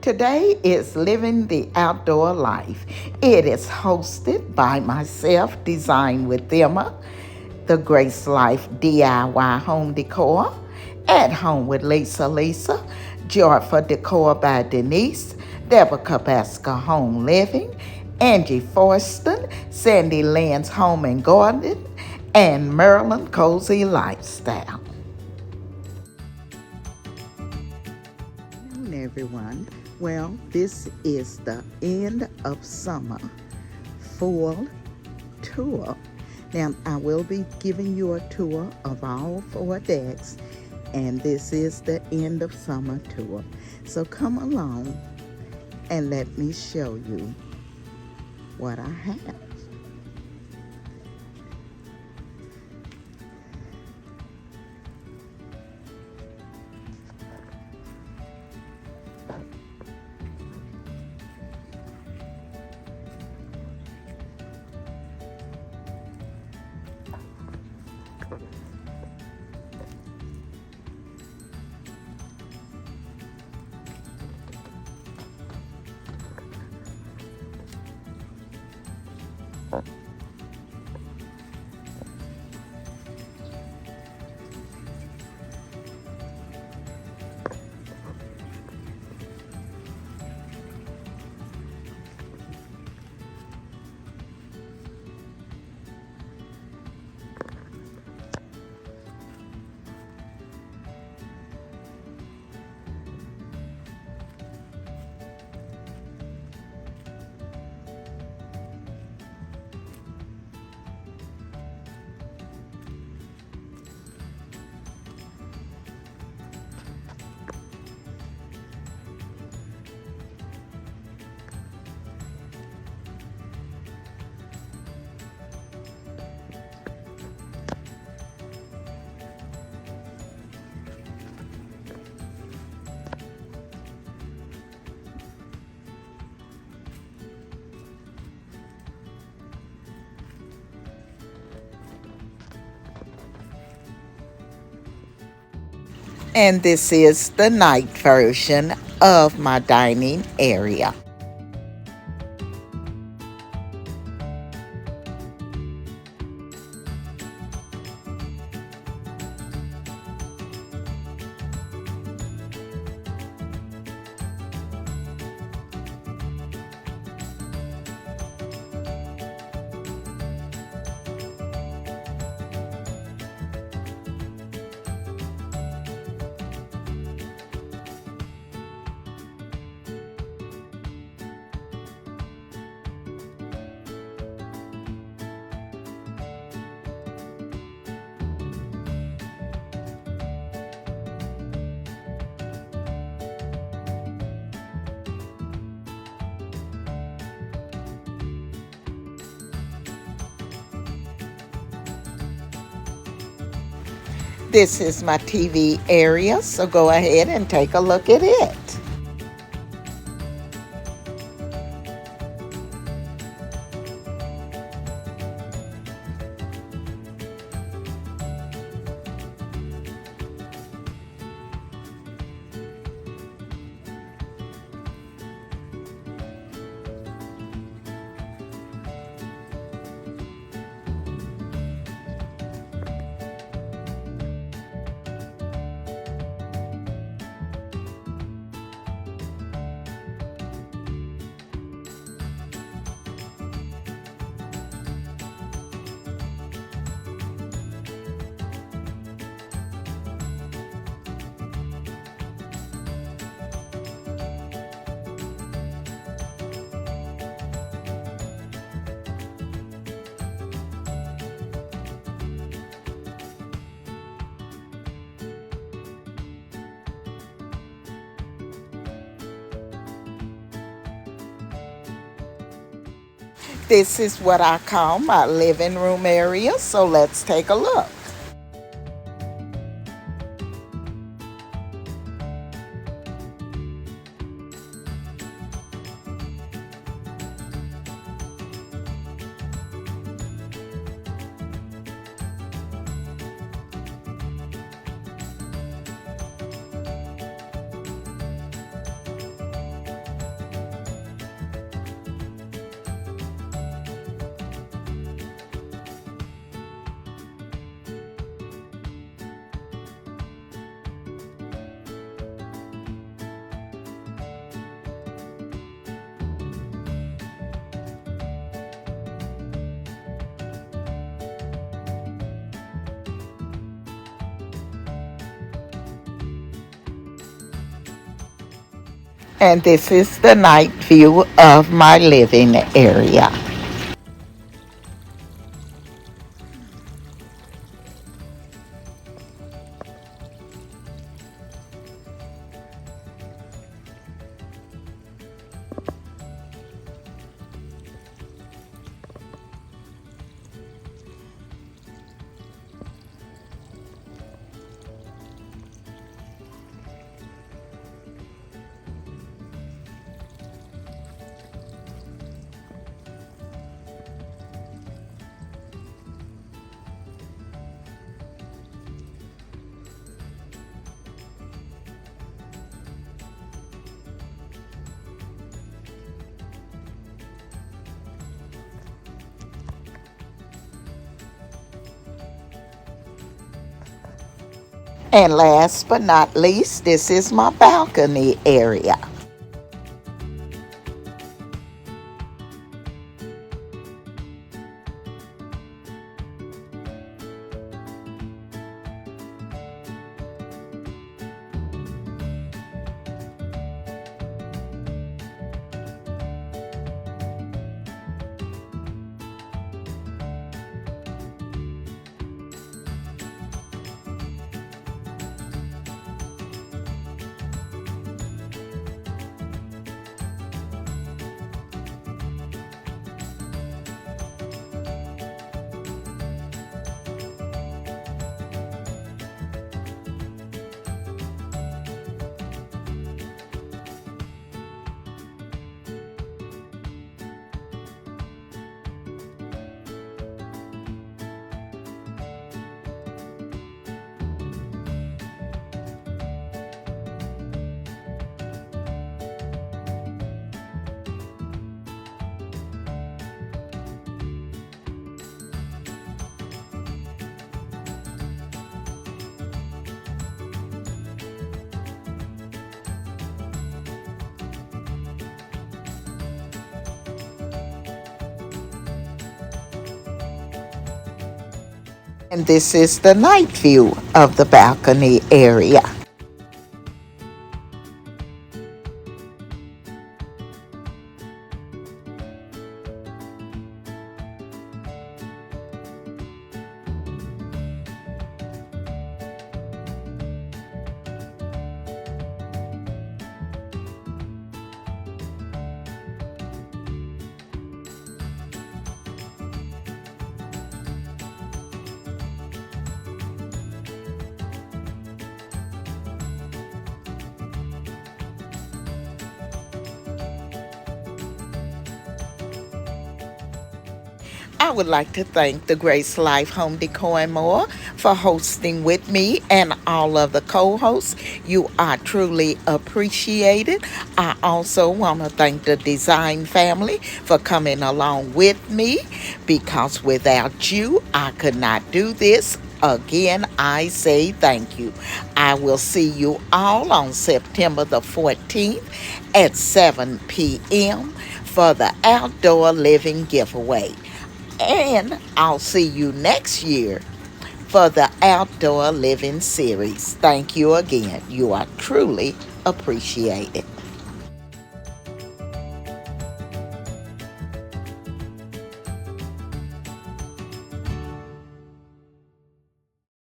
today is Living the Outdoor Life. It is hosted by myself, Design with Emma, the Grace Life DIY Home Decor, At Home with Lisa, Joyful Decor by Denise, Deborah Kabaska Home Living, Angie Forston, Sandy Lynn's Home and Garden, and Maryland Cozy Lifestyle. Good afternoon, everyone. Well, this is the end of summer fall tour. Now, I will be giving you a tour of all 4 decks, and this is the end of summer tour. So come along and let me show you what I have. And this is the night version of my dining area. This is my TV area, so go ahead and take a look at it. This is what I call my living room area, so let's take a look. And this is the night view of my living area. And last but not least, this is my balcony area. And this is the night view of the balcony area. I would like to thank the Grace Life Home Decor and More for hosting with me and all of the co-hosts. You are truly appreciated. I also want to thank the design family for coming along with me, because without you, I could not do this. Again, I say thank you. I will see you all on September the 14th at 7 p.m. for the Outdoor Living Giveaway. And I'll see you next year for the Outdoor Living Series. Thank you again. You are truly appreciated.